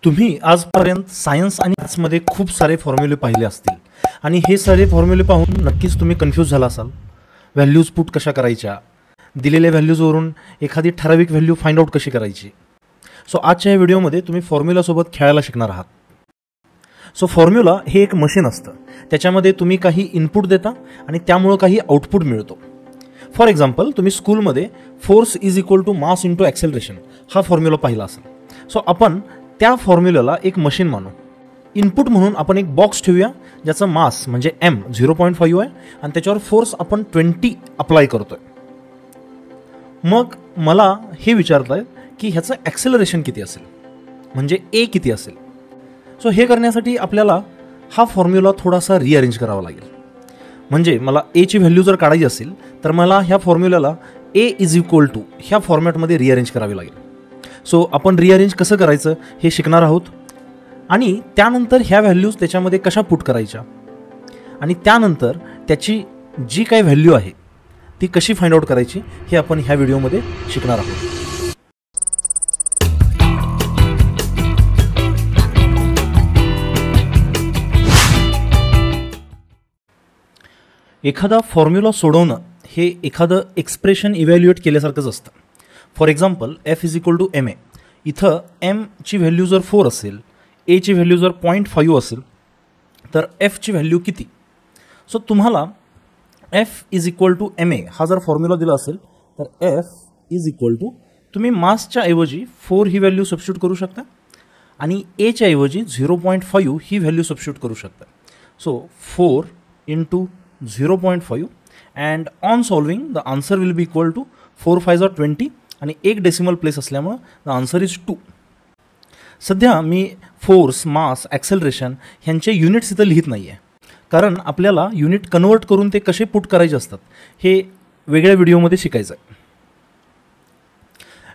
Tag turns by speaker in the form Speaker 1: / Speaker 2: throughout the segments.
Speaker 1: तुम्ही आजपर्यंत सायन्स आणि आर्ट्समध्ये खूप सारे फॉर्म्युले पाहिले असतील आणि हे सारे फॉर्म्युले पाहून नक्कीच तुम्ही कन्फ्यूज झाला असाल. व्हॅल्यूज पुट कशा करायच्या, दिलेल्या व्हॅल्यूजवरून एखादी ठराविक व्हॅल्यू फाइंड आउट कशी करायची. सो आजच्या या व्हिडिओमध्ये तुम्ही फॉर्म्युलासोबत खेळायला शिकणार आहात. सो फॉर्म्युला हे एक मशीन असतं, त्याच्यामध्ये तुम्ही काही इनपुट देता आणि त्यामुळे काही आउटपुट मिळतो. फॉर एक्झाम्पल, तुम्ही स्कूलमध्ये force is equal to mass into acceleration हा फॉर्म्युला पाहिला असेल. सो आपण त्या फॉर्म्युलाला एक मशीन मानू. इनपुट म्हणून आपण एक बॉक्स ठेवूया ज्याचं मास म्हणजे m 0.5 आहे आणि त्याच्यावर फोर्स आपण 20 अप्लाय करतोय. मग मला हे विचारताय की ह्याचं ॲक्सेलरेशन किती असेल, म्हणजे a किती असेल. सो हे करण्यासाठी आपल्याला हा फॉर्म्युला थोडासा रिअरेंज करावा लागेल. म्हणजे मला a ची व्हॅल्यू जर काढायची असेल तर मला ह्या फॉर्म्युलाला a इज इक्वल टू ह्या फॉर्मॅटमध्ये रिअरेंज करावी लागेल. सो आपण रिअरेंज कसं करायचं हे शिकणार आहोत आणि त्यानंतर ह्या व्हॅल्यूज त्याच्यामध्ये कशा पुट करायच्या आणि त्यानंतर त्याची जी काही व्हॅल्यू आहे ती कशी फाइंड आउट करायची हे आपण ह्या व्हिडिओमध्ये शिकणार आहोत. एखादा फॉर्म्युला सोडवणं हे एखादं एक्सप्रेशन इव्हॅल्युएट केल्यासारखंच असतं. For example, f is equal to ma. इथं m ची व्हॅल्यू जर 4 असेल, a ची व्हॅल्यू जर 0.5 असेल तर f ची व्हॅल्यू किती. सो तुम्हाला f is equal to ma हा जर फॉर्म्युला दिला असेल तर f इज इक्वल टू तुम्ही मासच्या ऐवजी 4 ही व्हॅल्यू सबस्टिट्यूट करू शकता आणि a च्या ऐवजी 0.5 ही व्हॅल्यू सबस्टिट्यूट करू शकता. So 4 into 0.5 and on solving the answer will be equal to 4 5 20 आणि एक डेसिमल प्लेस असल्यामुळं द आन्सर इज 2. सध्या मी फोर्स, मास, ॲक्सेलरेशन ह्यांचे युनिट्स इथं लिहित नाही आहे, कारण आपल्याला युनिट कन्वर्ट करून ते कसे पुट करायचे असतात हे वेगळ्या व्हिडिओमध्ये शिकायचं आहे.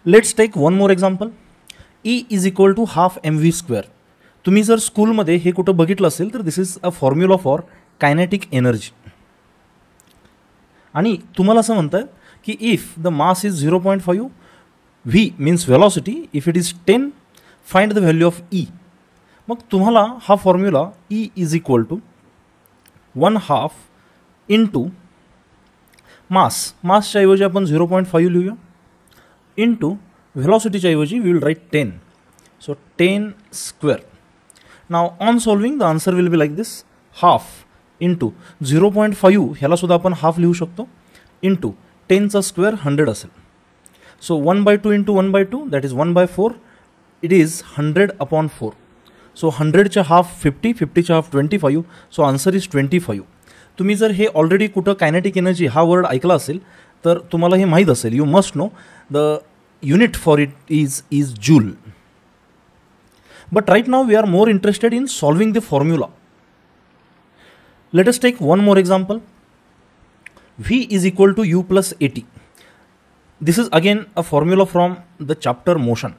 Speaker 1: Let's take one more example. E is equal to half mv². तुम्ही जर स्कूलमध्ये हे कुठं बघितलं असेल तर this is a formula for kinetic energy. आणि तुम्हाला असं म्हणतं की if the mass is 0.5, v means velocity, if it is 10, find the value of E. मग तुम्हाला हा formula E is equal to 1/2 into मासच्या ऐवजी आपण 0.5 लिहूया, इंटू व्हेलॉसिटीच्या ऐवजी we will write 10. So 10 square. Now on solving the answer will be like this. Half into 0.5 ह्याला सुद्धा आपण हाफ लिहू शकतो, इंटू 10चा स्क्वेअर 100 असेल. So 1/2 into 1/2 that is 1/4. It is 100/4. So 100च्या हाफ 50, 50च्या हाफ 25. So answer is 25. तुम्ही जर हे ऑलरेडी कुठं कायनेटिक एनर्जी हा वर्ड ऐकला असेल तर तुम्हाला हे माहीत असेल. You must know the unit for it is joule. But right now we are more interested in solving the formula. Let us take one more example. V is equal to u plus at. This is again a formula from the chapter motion.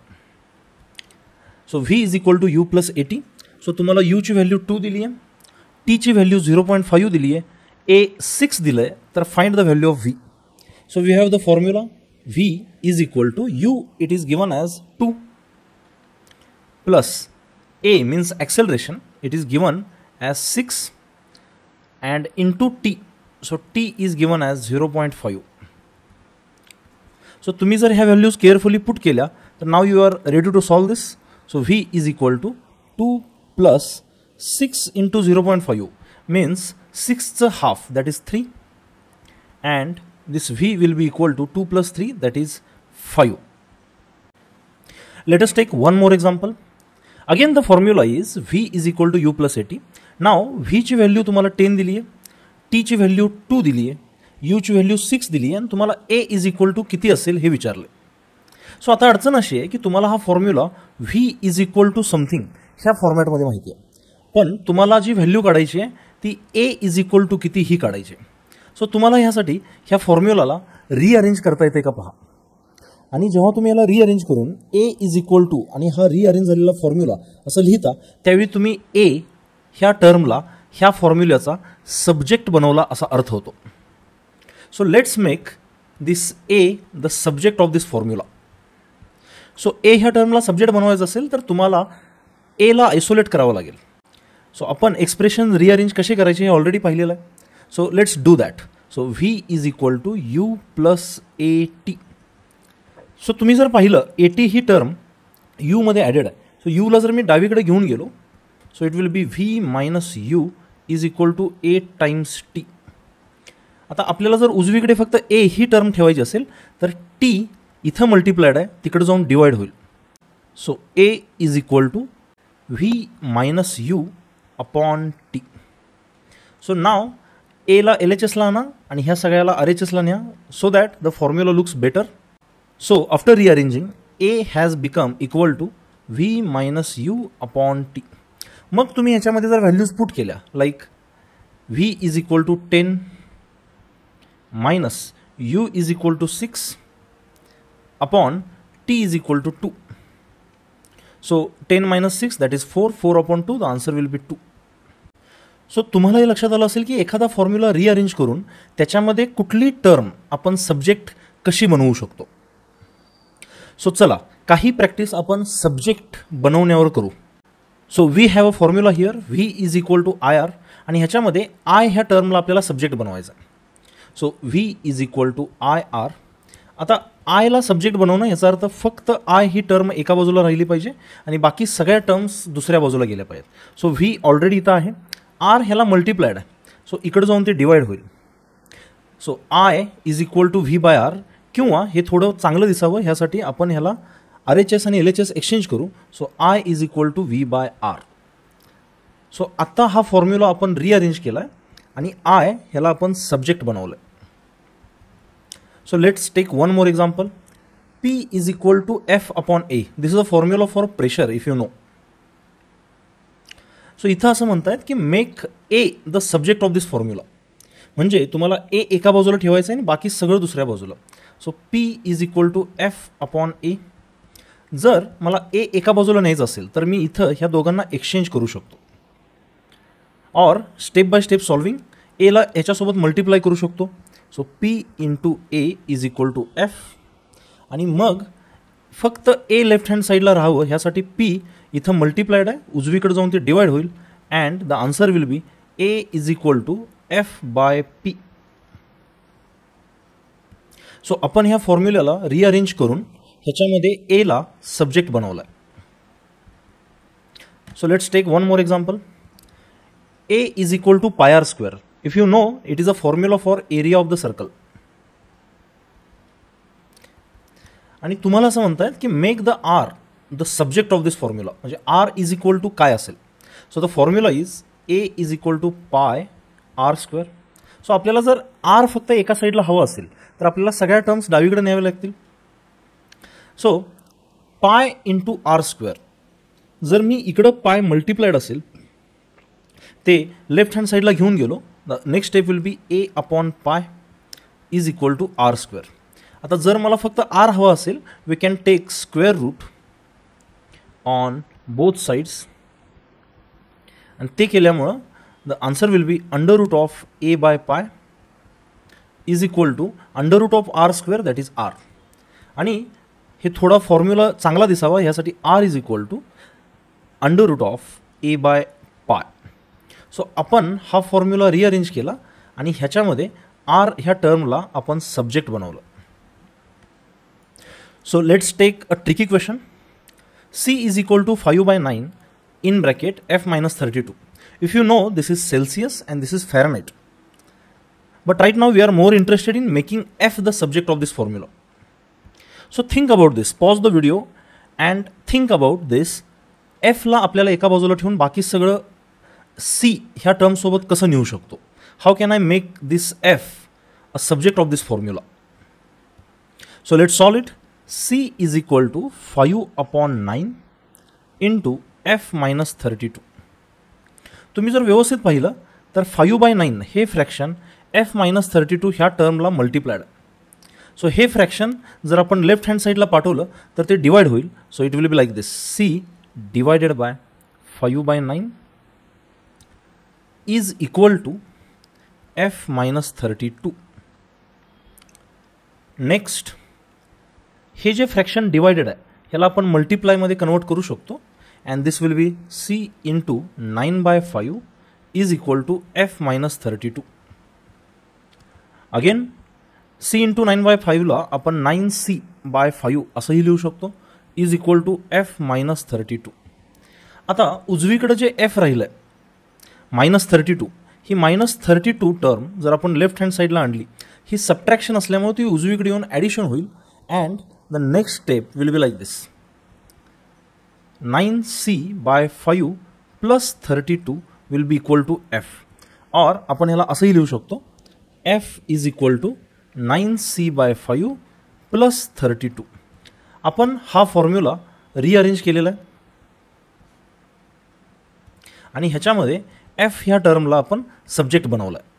Speaker 1: So V is equal to u plus at. So तुम्हाला u ची value 2 दिली आहे, t ची value 0.5 दिली आहे, a 6 दिलं आहे, तर find the value of v. So we have the formula v is equal to u, it is given as 2, plus a means acceleration, it is given as 6 and into t. So t is given as 0.5. So तुम्ही जर ह्या values carefully put केल्या तर now you are ready to solve this. So v is equal to 2 plus 6 into 0.5 means 6चं half that is 3 and this v will be equal to 2 plus 3 that is 5. Let us take one more example. Again the formula is v is equal to u plus at. Now v ची value तुम्हाला 10 दिली आहे, t ची value 2 दिली आहे, u ची value 6 दिली आहे आणि तुम्हाला a इज इक्वल टू किती असेल हे विचारले. सो आता अडचण अशी आहे की तुम्हाला हा formula v is equal to something ह्या फॉर्मॅटमध्ये माहिती आहे, पण तुम्हाला जी व्हॅल्यू काढायची आहे ती a इज इक्वल टू किती ही काढायची आहे. सो तुम्हाला ह्यासाठी ह्या फॉर्म्युलाला रिअरेंज करता येते का पहा. आणि जेव्हा तुम्ही याला रिअरेंज करून a इज इक्वल टू आणि हा रिअरेंज झालेला फॉर्म्युला असं लिहिता त्यावेळी तुम्ही a ह्या टर्मला ह्या फॉर्म्युल्याचा सब्जेक्ट बनवला असा अर्थ होतो. So let's make this a the subject of this formula. So A ह्या टर्मला सब्जेक्ट बनवायचं असेल तर तुम्हाला एला आयसोलेट करावं लागेल. सो आपण एक्सप्रेशन रिअरेंज कसे करायचे हे ऑलरेडी पाहिलेलं आहे. So let's do that. So V is equal to U plus A T. So तुम्ही जर पाहिलं ए टी ही टर्म यूमध्ये ॲडेड आहे. सो यूला जर मी डावीकडे घेऊन गेलो so it will be V minus U is equal to A times T. आता आपल्याला जर उजवीकडे फक्त ए ही टर्म ठेवायची असेल तर टी इथं मल्टिप्लायड आहे तिकडे जाऊन डिवाइड होईल. So A is equal to V minus U upon T. So now एला एल एच एसला आणा आणि ह्या सगळ्याला आर एच एसला न्या so that the formula looks better. So after rearranging A has become equal to V minus U upon T. मग तुम्ही ह्याच्यामध्ये जर व्हॅल्यूज पुट केल्या like V is equal to 10 minus U is equal to 6 upon T is equal to 2. So 10 minus 6 that is 4. 4 upon 2 the answer will be 2. So तुम्हाला हे लक्षात आलं असेल की एखादा फॉर्म्युला रिअरेंज करून त्याच्यामध्ये कुठली टर्म आपण सब्जेक्ट कशी बनवू शकतो. सो चला काही प्रॅक्टिस आपण सब्जेक्ट बनवण्यावर करू. So we have a formula here V is equal to I R आणि ह्याच्यामध्ये आय ह्या टर्मला आपल्याला सब्जेक्ट बनवायचा आहे. So V is equal to I R. आता आयला सब्जेक्ट बनवणं याचा अर्थ फक्त आय ही टर्म एका बाजूला राहिली पाहिजे आणि बाकी सगळ्या टर्म्स दुसऱ्या बाजूला गेल्या पाहिजेत. सो व्ही ऑलरेडी इथं आहे. आर ह्याला मल्टिप्लायड आहे सो इकडे जाऊन ते डिवाइड होईल. So I is equal to V by R किंवा हे थोडं चांगलं दिसावं ह्यासाठी आपण ह्याला आर एच एस आणि एल एच एस एक्सचेंज करू. So I is equal to V by R. So आत्ता हा फॉर्म्युला आपण रिअरेंज केला आहे आणि आय ह्याला आपण सब्जेक्ट बनवलं आहे. So let's take one more example. P is equal to F upon A. This is a formula for pressure if you know. So इथं असं म्हणतायत की make A the subject of this formula. म्हणजे तुम्हाला A एका बाजूला ठेवायचं आहे आणि बाकी सगळं दुसऱ्या बाजूला. So P is equal to F upon A. जर मला A एका बाजूला न्यायचं असेल तर मी इथं ह्या दोघांना एक्सचेंज करू शकतो. और स्टेप बाय स्टेप सॉल्विंग एला ह्याच्यासोबत मल्टिप्लाय करू शकतो. So P into A is equal to F आणि मग फक्त ए लेफ्ट हँड साईडला राहावं ह्यासाठी P इथं मल्टिप्लायड आहे उजवीकडे जाऊन ते डिवाइड होईल and the answer will be A is equal to F by P. So आपण ह्या फॉर्म्युल्याला रिअरेंज करून ह्याच्यामध्ये एला सब्जेक्ट बनवला आहे. So let's take one more example. A is equal to pi R square. If you know, it is a formula for area of the circle. आणि तुम्हाला असं म्हणतायत की make the R the subject of this formula. म्हणजे R is equal to काय असेल. So the formula is A is equal to pi R square. So आपल्याला जर आर फक्त एका साईडला हवं असेल तर आपल्याला सगळ्या टर्म्स डावीकडे न्यावे लागतील. So pi into R square. जर मी इकडं पाय मल्टिप्लायड असेल ते लेफ्ट हँड साईडला घेऊन गेलो the next step will be a upon pi is equal to r square. आता जर मला फक्त r हवा असेल we can take square root on both sides and ते केल्यामुळं the answer will be under root of a by pi is equal to under root of r square that is r. आणि हे थोडा formula चांगला दिसावा ह्यासाठी r is equal to under root of a by pi. So आपण हा formula rearrange केला आणि ह्याच्यामध्ये आर ह्या टर्मला आपण सब्जेक्ट बनवलं. So let's take a tricky question. C is equal to 5/9 in bracket F minus 32. If you know this is Celsius and this is Fahrenheit. But right now we are more interested in making F the subject of this formula. So think about this. Pause the video and think about this. एफला आपल्याला एका बाजूला ठेवून बाकी सगळं C ह्या टर्मसोबत कसं नेऊ शकतो. How can I make this F a subject of this formula. So let's solve it. C is equal to 5/9 into F minus 32. तुम्ही जर व्यवस्थित पाहिलं तर 5/9 हे फ्रॅक्शन एफ मायनस 32 ह्या टर्मला मल्टिप्लायड. सो हे फ्रॅक्शन जर आपण लेफ्ट हँड साईडला पाठवलं तर ते डिवाइड होईल. So it will be like this. C divided by 5/9 is equal to f minus 32. Next हे जे फ्रॅक्शन डिवायडेड आहे ह्याला आपण मल्टिप्लायमध्ये कन्वर्ट करू शकतो and this will be c into 9/5 is equal to f minus 32. Again c into 9/5 ला आपण 9c/5 असंही लिहू शकतो is equal to f minus 32. आता उजवीकडे जे f राहिलं आहे -32, ही -32 टर्म जर आपण लेफ्ट हँड साईडला आणली, ही सबट्रॅक्शन असल्यामुळे ती उजवीकडे येऊन ॲडिशन होईल and the next step will be like this 9c/5 plus 32 will be equal to f. और आपण ह्याला असंही लिहू शकतो f is equal to 9c/5 plus 32. आपण हा फॉर्म्युला रिअरेंज केलेला आहे आणि ह्याच्यामध्ये f ह्या टर्मला आपण सब्जेक्ट बनवला आहे.